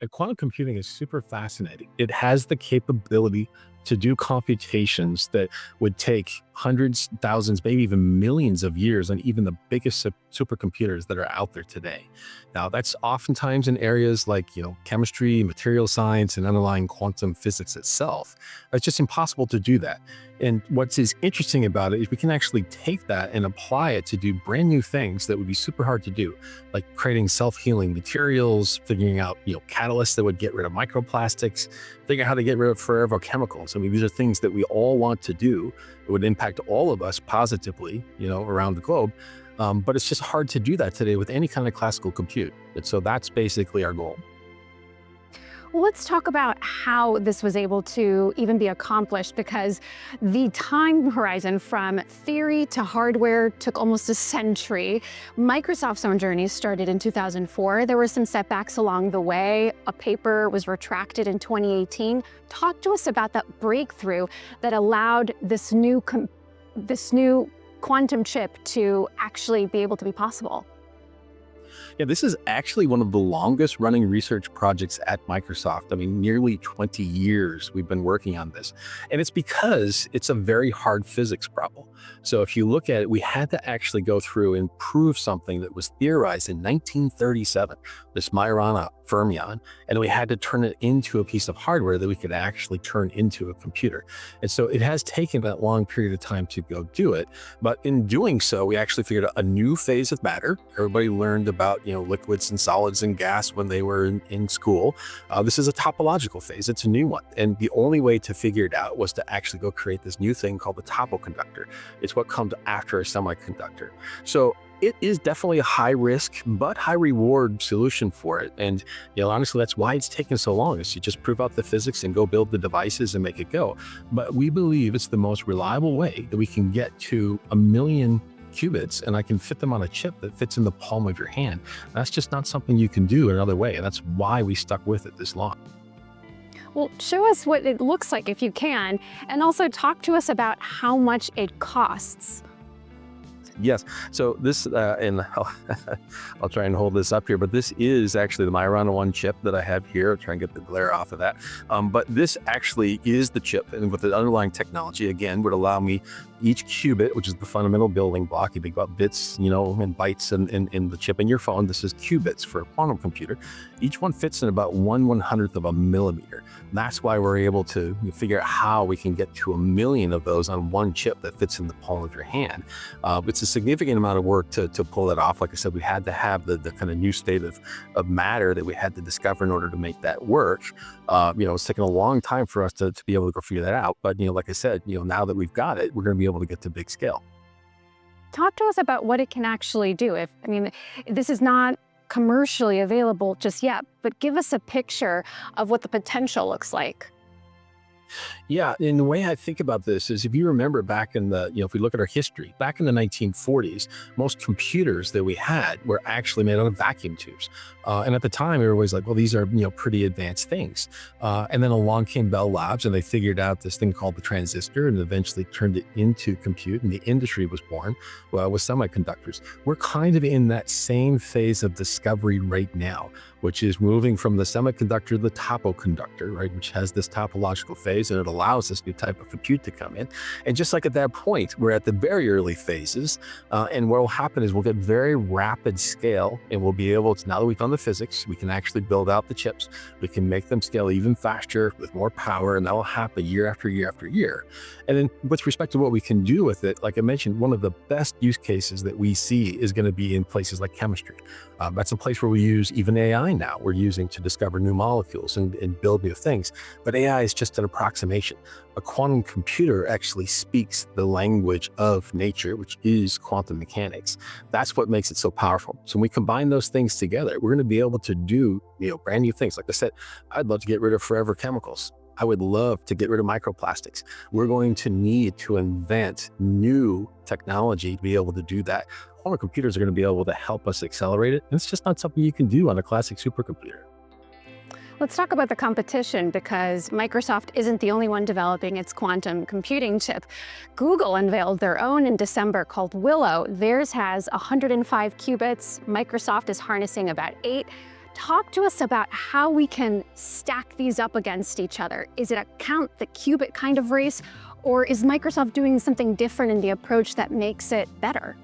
Quantum computing is super fascinating. It has the capability to do computations that would take hundreds, thousands, maybe even millions of years on even the biggest supercomputers that are out there today. Now, that's oftentimes in areas like, chemistry, material science, and underlying quantum physics itself. It's just impossible to do that. And what's is interesting about it is we can actually take that and apply it to do brand new things that would be super hard to do, like creating self-healing materials, figuring out, catalysts that would get rid of microplastics, figuring out how to get rid of forever chemicals. I mean, these are things that we all want to do. It would impact all of us positively, around the globe. But it's just hard to do that today with any kind of classical compute. And so that's basically our goal. Well, let's talk about how this was able to even be accomplished, because the time horizon from theory to hardware took almost a century. Microsoft's own journey started in 2004. There were some setbacks along the way. A paper was retracted in 2018. Talk to us about that breakthrough that allowed this new quantum chip to actually be able to be possible. Yeah, this is actually one of the longest running research projects at Microsoft. I mean, nearly 20 years we've been working on this. And it's because it's a very hard physics problem. So if you look at it, we had to actually go through and prove something that was theorized in 1937, this Majorana fermion, and we had to turn it into a piece of hardware that we could actually turn into a computer. And so it has taken that long period of time to go do it. But in doing so, we actually figured out a new phase of matter. Everybody learned about, liquids and solids and gas when they were in school. This is a topological phase. It's a new one. And the only way to figure it out was to actually go create this new thing called the topoconductor. It's what comes after a semiconductor. So it is definitely a high risk, but high reward solution for it. And, honestly, that's why it's taken so long, is you just prove out the physics and go build the devices and make it go. But we believe it's the most reliable way that we can get to 1,000,000 qubits, and I can fit them on a chip that fits in the palm of your hand. That's just not something you can do another way. And that's why we stuck with it this long. Well, show us what it looks like if you can, and also talk to us about how much it costs. Yes. So this, and I'll try and hold this up here, but this is actually the Majorana 1 chip that I have here. I'll try and get the glare off of that. But this actually is the chip, and with the underlying technology, again, would allow me each qubit, which is the fundamental building block. You think about bits, and bytes in the chip in your phone. This is qubits for a quantum computer. Each one fits in about 1/100th of a millimeter. That's why we're able to figure out how we can get to 1,000,000 of those on one chip that fits in the palm of your hand. It's a significant amount of work to pull that off. Like I said, we had to have the kind of new state of matter that we had to discover in order to make that work. It's taken a long time for us to be able to go figure that out. But, like I said, now that we've got it, we're going to be able to get to big scale. Talk to us about what it can actually do. This is not commercially available just yet, but give us a picture of what the potential looks like. Yeah, and the way I think about this is, if you remember back in the, if we look at our history, back in the 1940s, most computers that we had were actually made out of vacuum tubes. And at the time, we were always like, well, these are, pretty advanced things. And then along came Bell Labs, and they figured out this thing called the transistor and eventually turned it into compute. And the industry was born with semiconductors. We're kind of in that same phase of discovery right now, which is moving from the semiconductor to the topoconductor, right, which has this topological phase, and it allows this new type of compute to come in. And just like at that point, we're at the very early phases, and what will happen is we'll get very rapid scale, and we'll be able to, now that we've done the physics, we can actually build out the chips. We can make them scale even faster with more power, and that will happen year after year after year. And then with respect to what we can do with it, like I mentioned, one of the best use cases that we see is going to be in places like chemistry. That's a place where we use even AI now. We're using to discover new molecules and build new things. But AI is just an approximation. A quantum computer actually speaks the language of nature, which is quantum mechanics. That's what makes it so powerful. So when we combine those things together, we're going to be able to do brand new things. Like I said, I'd love to get rid of forever chemicals. I would love to get rid of microplastics. We're going to need to invent new technology to be able to do that. Quantum computers are going to be able to help us accelerate it. And it's just not something you can do on a classic supercomputer. Let's talk about the competition, because Microsoft isn't the only one developing its quantum computing chip. Google unveiled their own in December called Willow. Theirs has 105 qubits. Microsoft is harnessing about 8. Talk to us about how we can stack these up against each other. Is it a count the qubit kind of race, or is Microsoft doing something different in the approach that makes it better?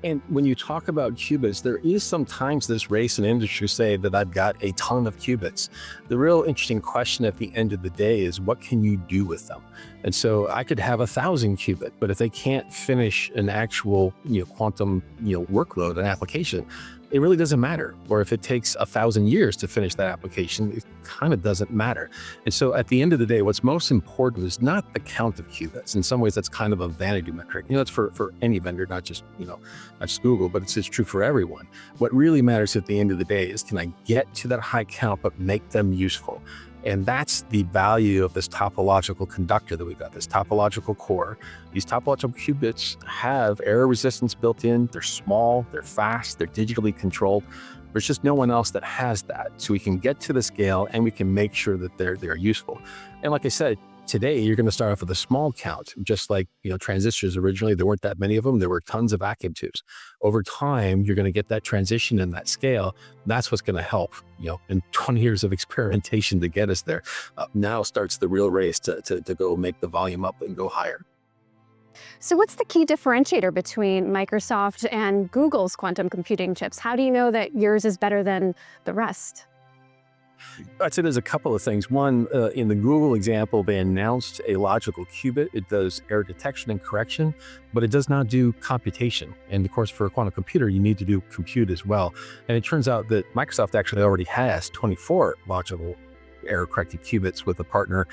And when you talk about qubits, there is sometimes this race in industry say that I've got a ton of qubits. The real interesting question at the end of the day is what can you do with them? And so I could have 1,000 qubit, but if they can't finish an actual, quantum, workload, an application, it really doesn't matter. Or if it takes 1,000 years to finish that application, it kind of doesn't matter. And so at the end of the day, what's most important is not the count of qubits. In some ways, that's kind of a vanity metric. It's for any vendor, not just Google, but it's true for everyone. What really matters at the end of the day is, can I get to that high count, but make them useful? And that's the value of this topological conductor that we've got, this topological core. These topological qubits have error resistance built in. They're small, they're fast, they're digitally controlled. There's just no one else that has that. So we can get to the scale and we can make sure that they're useful. And like I said, today, you're going to start off with a small count, just like transistors originally. There weren't that many of them. There were tons of vacuum tubes. Over time, you're going to get that transition and that scale. That's what's going to help. In 20 years of experimentation to get us there. Now starts the real race to go make the volume up and go higher. So what's the key differentiator between Microsoft and Google's quantum computing chips? How do you know that yours is better than the rest? I'd say there's a couple of things. One, in the Google example, they announced a logical qubit. It does error detection and correction, but it does not do computation. And of course, for a quantum computer, you need to do compute as well. And it turns out that Microsoft actually already has 24 logical error-corrected qubits with a partner,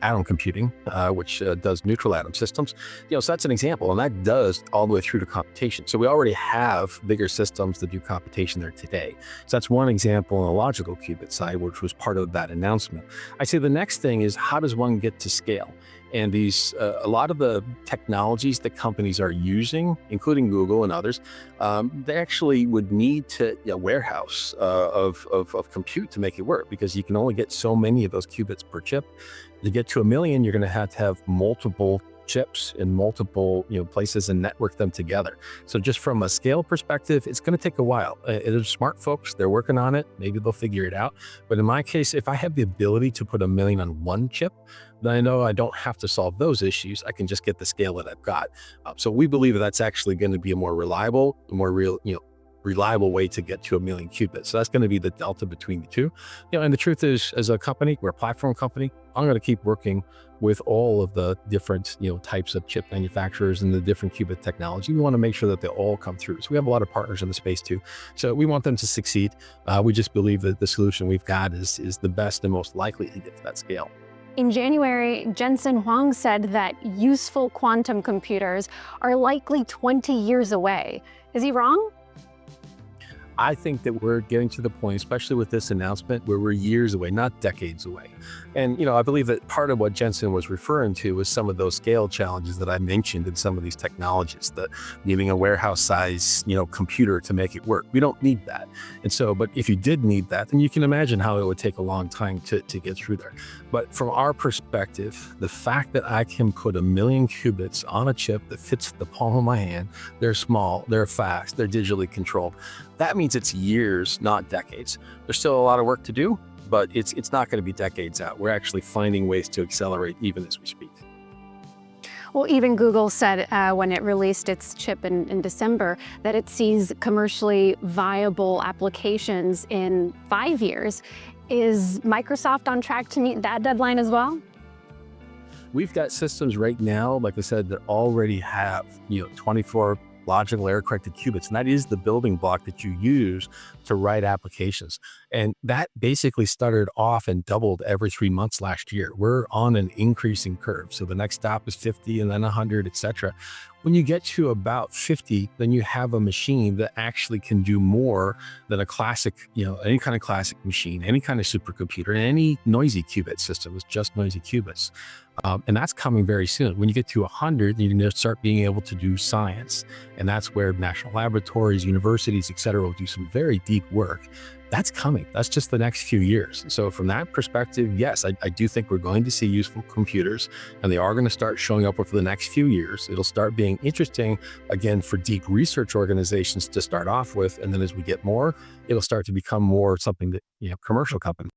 Atom Computing, which does neutral atom systems. So that's an example, and that does all the way through to computation. So we already have bigger systems that do computation there today. So that's one example on the logical qubit side, which was part of that announcement. I say the next thing is, how does one get to scale? And a lot of the technologies that companies are using, including Google and others, they actually would need a warehouse of compute to make it work, because you can only get so many of those qubits per chip. To get to 1,000,000, you're going to have multiple chips in multiple places and network them together. So just from a scale perspective, it's going to take a while. There's smart folks, they're working on it. Maybe they'll figure it out. But in my case, if I have the ability to put 1,000,000 on one chip, then I know I don't have to solve those issues. I can just get the scale that I've got. So we believe that that's actually going to be a more reliable, reliable way to get to 1,000,000 qubits. So that's going to be the delta between the two. And the truth is, as a company, we're a platform company. I'm going to keep working with all of the different, types of chip manufacturers and the different qubit technology. We want to make sure that they all come through. So we have a lot of partners in the space too. So we want them to succeed. We just believe that the solution we've got is the best and most likely to get to that scale. In January, Jensen Huang said that useful quantum computers are likely 20 years away. Is he wrong? I think that we're getting to the point, especially with this announcement, where we're years away, not decades away. And, I believe that part of what Jensen was referring to was some of those scale challenges that I mentioned in some of these technologies, that needing a warehouse size, computer to make it work. We don't need that. And so, but if you did need that, then you can imagine how it would take a long time to get through there. But from our perspective, the fact that I can put 1,000,000 qubits on a chip that fits the palm of my hand, they're small, they're fast, they're digitally controlled. That means it's years, not decades. There's still a lot of work to do, but it's not going to be decades out. We're actually finding ways to accelerate even as we speak. Well, even Google said when it released its chip in December that it sees commercially viable applications in 5 years. Is Microsoft on track to meet that deadline as well? We've got systems right now, like I said, that already have 24 logical error-corrected qubits, and that is the building block that you use to write applications. And that basically started off and doubled every 3 months last year. We're on an increasing curve. So the next stop is 50 and then 100, etc. When you get to about 50, then you have a machine that actually can do more than a classic, any kind of classic machine, any kind of supercomputer, and any noisy qubit system is just noisy qubits. And that's coming very soon. When you get to 100, you're going to start being able to do science. And that's where national laboratories, universities, et cetera, will do some very deep work. That's coming. That's just the next few years. So from that perspective, yes, I do think we're going to see useful computers, and they are going to start showing up over the next few years. It'll start being interesting again for deep research organizations to start off with, and then as we get more, it'll start to become more something that commercial companies